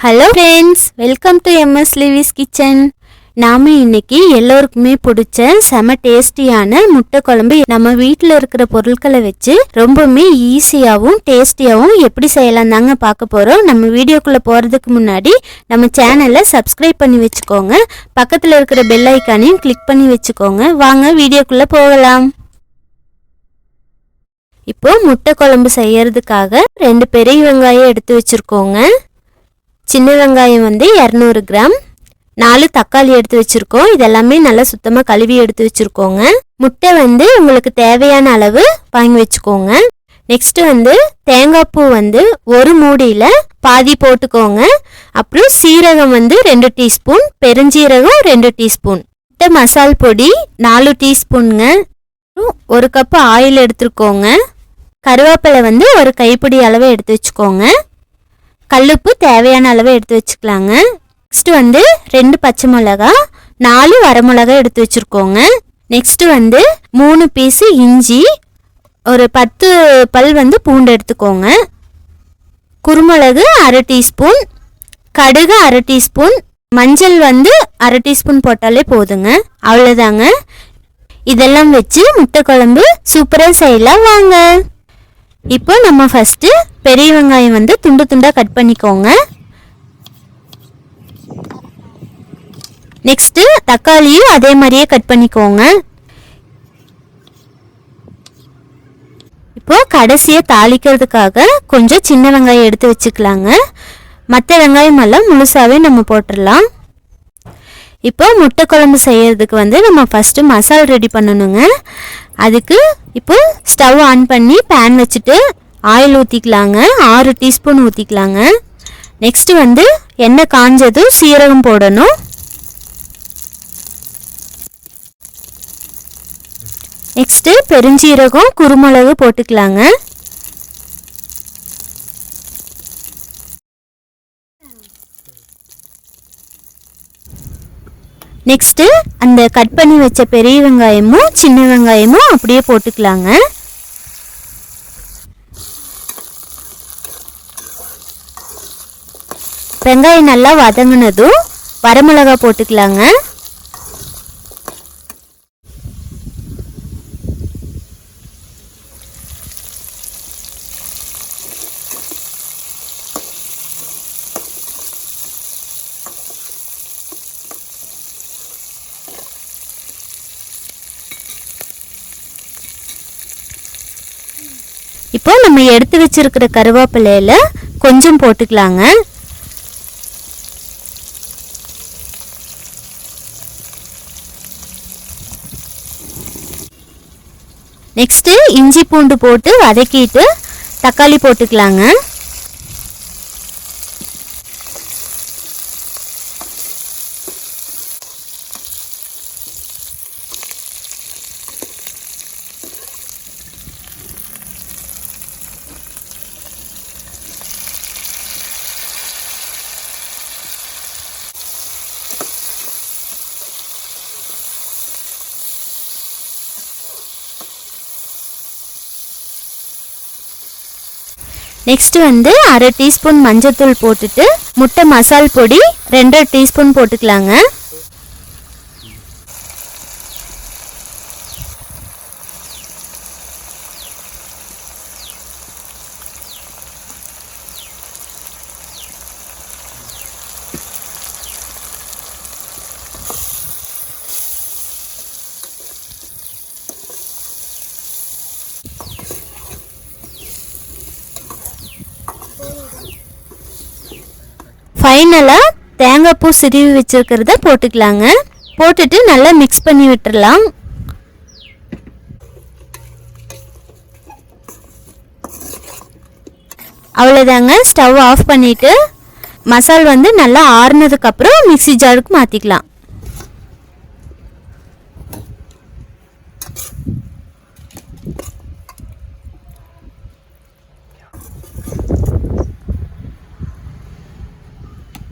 Hello friends, welcome to MS Lewis kitchen. நாம இன்னைக்கு எல்லோருக்குமே பிடிச்ச செம டேஸ்டியான முட்டை குழம்பு நம்ம வீட்டில் இருக்கிற பொருட்களை வச்சு ரொம்பவுமே ஈஸியாகவும் டேஸ்டியாகவும் எப்படி செய்யலாம் தாங்க பார்க்க போகிறோம். நம்ம வீடியோக்குள்ளே போகிறதுக்கு முன்னாடி நம்ம சேனலை சப்ஸ்கிரைப் பண்ணி வச்சுக்கோங்க. பக்கத்தில் இருக்கிற பெல் ஐக்கானையும் கிளிக் பண்ணி வச்சுக்கோங்க. வாங்க வீடியோக்குள்ளே போகலாம். இப்போ முட்டை குழம்பு செய்யறதுக்காக 2 பெரிய வெங்காயம் எடுத்து வச்சுருக்கோங்க. சின்ன வெங்காயம் 200 கிராம், 4 தக்காளி எடுத்து வச்சுருக்கோம். இதெல்லாமே நல்லா சுத்தமாக கழுவி எடுத்து வச்சுருக்கோங்க. முட்டை உங்களுக்கு தேவையான அளவு வாங்கி வச்சுக்கோங்க. நெக்ஸ்ட் தேங்காய் பூ 1 மூடியில் பாதி போட்டுக்கோங்க. அப்புறம் சீரகம் 2 டீஸ்பூன், பெருஞ்சீரகம் 2 டீஸ்பூன், முட்டை மசால் பொடி 4 டீஸ்பூனுங்க. 1 கப்பு ஆயில் எடுத்துருக்கோங்க. கருவேப்பிலை 1 கைப்பிடி அளவு எடுத்து வச்சுக்கோங்க. கல்லுப்பு தேவையான அளவு எடுத்து வச்சுக்கலாங்க. நெக்ஸ்ட் 2 பச்சை மிளகா, 4 வரமிளகா எடுத்து வச்சுருக்கோங்க. நெக்ஸ்ட் 3 பீஸு இஞ்சி, ஒரு 10 பல் பூண்டு எடுத்துக்கோங்க. குருமிளகு 1/2 டீஸ்பூன், கடுகு 1/2 டீஸ்பூன், மஞ்சள் 1/2 டீஸ்பூன் போட்டாலே போதுங்க. அவ்வளோதாங்க. இதெல்லாம் வச்சு முட்டை குழம்பு சூப்பராக செய்யலாம் வாங்க. இப்போ நம்ம ஃபஸ்ட்டு பெரிய வெங்காயம் துண்டு துண்டாக கட் பண்ணிக்கோங்க. நெக்ஸ்ட்டு தக்காளியும் அதே மாதிரியே கட் பண்ணிக்கோங்க. இப்போ கடைசியாக தாளிக்கிறதுக்காக கொஞ்சம் சின்ன வெங்காயம் எடுத்து வச்சுக்கலாங்க. மற்ற வெங்காயம் எல்லாம் முழுசாகவே நம்ம போட்டுடலாம். இப்போ முட்டை குழம்பு செய்யறதுக்கு நம்ம ஃபஸ்ட்டு மசாலா ரெடி பண்ணணுங்க. அதுக்கு இப்போ ஸ்டவ் ஆன் பண்ணி பேன் வச்சுட்டு ஆயில் ஊற்றிக்கலாங்க. 6 டீஸ்பூன் ஊற்றிக்கலாங்க. நெக்ஸ்ட் எண்ணெய் காஞ்சதும் சீரகம் போடணும். நெக்ஸ்ட் பெருஞ்சீரகம், குருமிளகு போட்டுக்கலாங்க. நெக்ஸ்ட்டு அந்த கட் பண்ணி வச்ச பெரிய வெங்காயமும் சின்ன வெங்காயமும் அப்படியே போட்டுக்கலாங்க. வெங்காயம் நல்லா வதங்கினதும் வரமிளகா போட்டுக்கலாங்க. இப்போ நம்ம எடுத்து வச்சிருக்கிற கருவேப்பிலையில கொஞ்சம் போட்டுக்கலாங்க. நெக்ஸ்ட் இஞ்சி பூண்டு போட்டு வதக்கிட்டு தக்காளி போட்டுக்கலாங்க. நெக்ஸ்ட் 1/2 டீஸ்பூன் மஞ்சத்தூள் போட்டுட்டு முட்டை மசால் பொடி 2 டீஸ்பூன் போட்டுக்கலாங்க. ஃபைனலாக தேங்காய் பூ சிரிவி வச்சுருக்கிறத போட்டுக்கலாங்க. போட்டுட்டு நல்லா மிக்ஸ் பண்ணி விட்டுடலாம். அவ்வளோதாங்க. ஸ்டவ் ஆஃப் பண்ணிவிட்டு மசால் நல்லா ஆறுனதுக்கப்புறம் மிக்ஸி ஜாருக்கு மாற்றிக்கலாம்.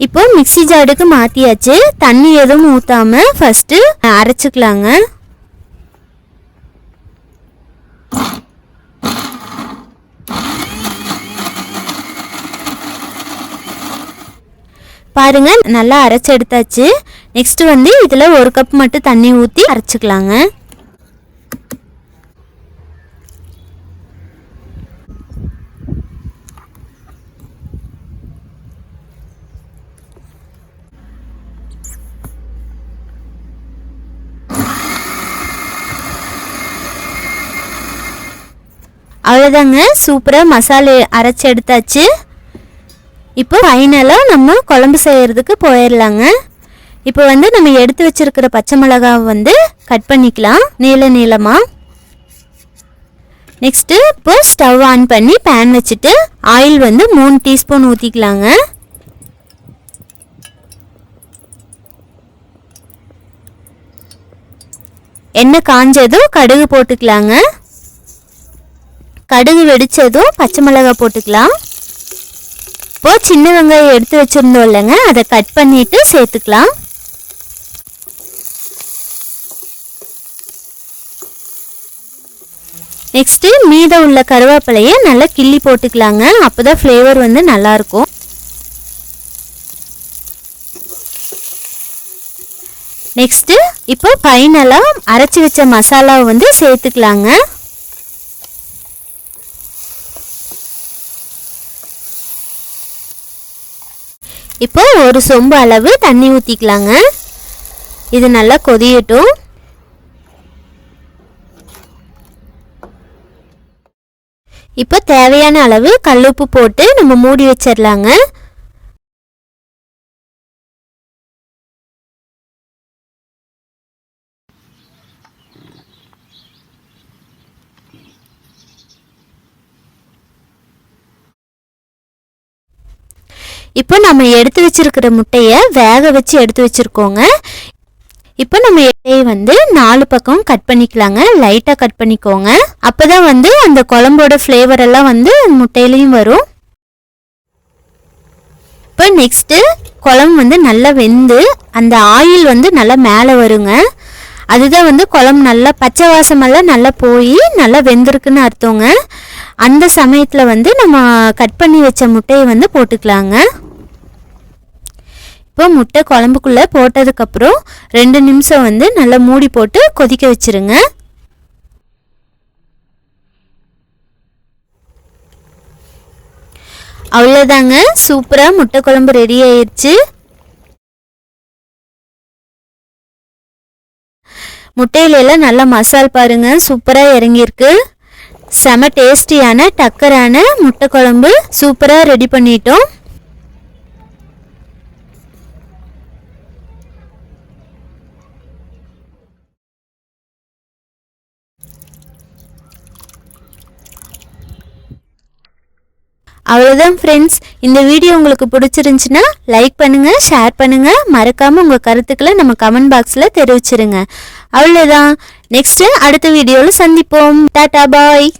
இப்போ மிக்ஸி ஜாருக்கு மாற்றியாச்சு. தண்ணி எதுவும் ஊற்றாமல் ஃபஸ்ட்டு அரைச்சிக்கலாங்க. பாருங்க நல்லா அரைச்சி எடுத்தாச்சு. நெக்ஸ்ட் வந்து இதில் 1 கப் மட்டும் தண்ணி ஊற்றி அரைச்சிக்கலாங்க. அவ்வளோதாங்க, சூப்பராக மசாலா அரைச்சி எடுத்தாச்சு. இப்போ ஃபைனலாக நம்ம குழம்பு செய்கிறதுக்கு போயிடலாங்க. இப்போ வந்து நம்ம எடுத்து வச்சிருக்கிற பச்சை மிளகாவை வந்து கட் பண்ணிக்கலாம் நீளமாக. நெக்ஸ்ட்டு இப்போ ஸ்டவ் ஆன் பண்ணி பேன் வச்சுட்டு ஆயில் வந்து 3 டீஸ்பூன் ஊற்றிக்கலாங்க. எண்ணெய் காஞ்சதும் கடுகு போட்டுக்கலாங்க. கடுகு வெடிச்சதும் பச்சை மிளகாய் போட்டுக்கலாம். இப்போ சின்ன வெங்காயம் எடுத்து வச்சுருந்தோம் இல்லைங்க, அதை கட் பண்ணிவிட்டு சேர்த்துக்கலாம். நெக்ஸ்ட்டு மீதம் உள்ள கருவேப்பிலையை நல்லா கிள்ளி போட்டுக்கலாங்க. அப்போ தான் ஃப்ளேவர் வந்து நல்லாயிருக்கும். நெக்ஸ்ட்டு இப்போ ஃபைனலாக அரைச்சி வச்ச மசாலாவை வந்து சேர்த்துக்கலாங்க. இப்போ ஒரு சொம்பு அளவு தண்ணி ஊற்றிக்கலாங்க. இது நல்லா கொதியட்டும். இப்போ தேவையான அளவு கல்லுப்பு போட்டு நம்ம மூடி வச்சிடலாங்க. இப்போ நம்ம எடுத்து வச்சிருக்கிற முட்டையை வேக வச்சு எடுத்து வச்சுருக்கோங்க. இப்போ நம்ம முட்டையை வந்து 4 பக்கம் கட் பண்ணிக்கலாங்க. லைட்டாக கட் பண்ணிக்கோங்க. அப்போ தான் வந்து அந்த குழம்போட ஃப்ளேவர் எல்லாம் வந்து முட்டையிலையும் வரும். இப்போ நெக்ஸ்ட்டு குழம்பு வந்து நல்லா வெந்து அந்த ஆயில் வந்து நல்லா மேலே வருங்க. அதுதான் வந்து குழம்பு நல்லா பச்சை வாசமெல்லாம் நல்லா போய் நல்லா வெந்திருக்குன்னு அர்த்தங்க. அந்த சமயத்தில் வந்து நம்ம கட் பண்ணி வச்ச முட்டையை வந்து போட்டுக்கலாங்க. இப்போ முட்டை குழம்புக்குள்ளே போட்டதுக்கப்புறம் 2 நிமிஷம் வந்து நல்லா மூடி போட்டு கொதிக்க வச்சுருங்க. அவ்வளோதாங்க, சூப்பராக முட்டை குழம்பு ரெடி ஆயிடுச்சு. முட்டையிலெல்லாம் நல்லா மசால் பாருங்க, சூப்பராக இறங்கியிருக்கு. செம டேஸ்டியான டக்கரான முட்டை குழம்பு சூப்பராக ரெடி பண்ணிட்டோம். அவ்வளோதான் ஃப்ரெண்ட்ஸ், இந்த வீடியோ உங்களுக்கு பிடிச்சிருந்துச்சுன்னா லைக் பண்ணுங்கள், ஷேர் பண்ணுங்கள், மறக்காமல் உங்கள் கருத்துக்களை நம்ம கமெண்ட் பாக்ஸில் தெரிவிச்சிருங்க. அவ்வளோதான், நெக்ஸ்ட்டு அடுத்த வீடியோவில் சந்திப்போம். டாடா பாய்.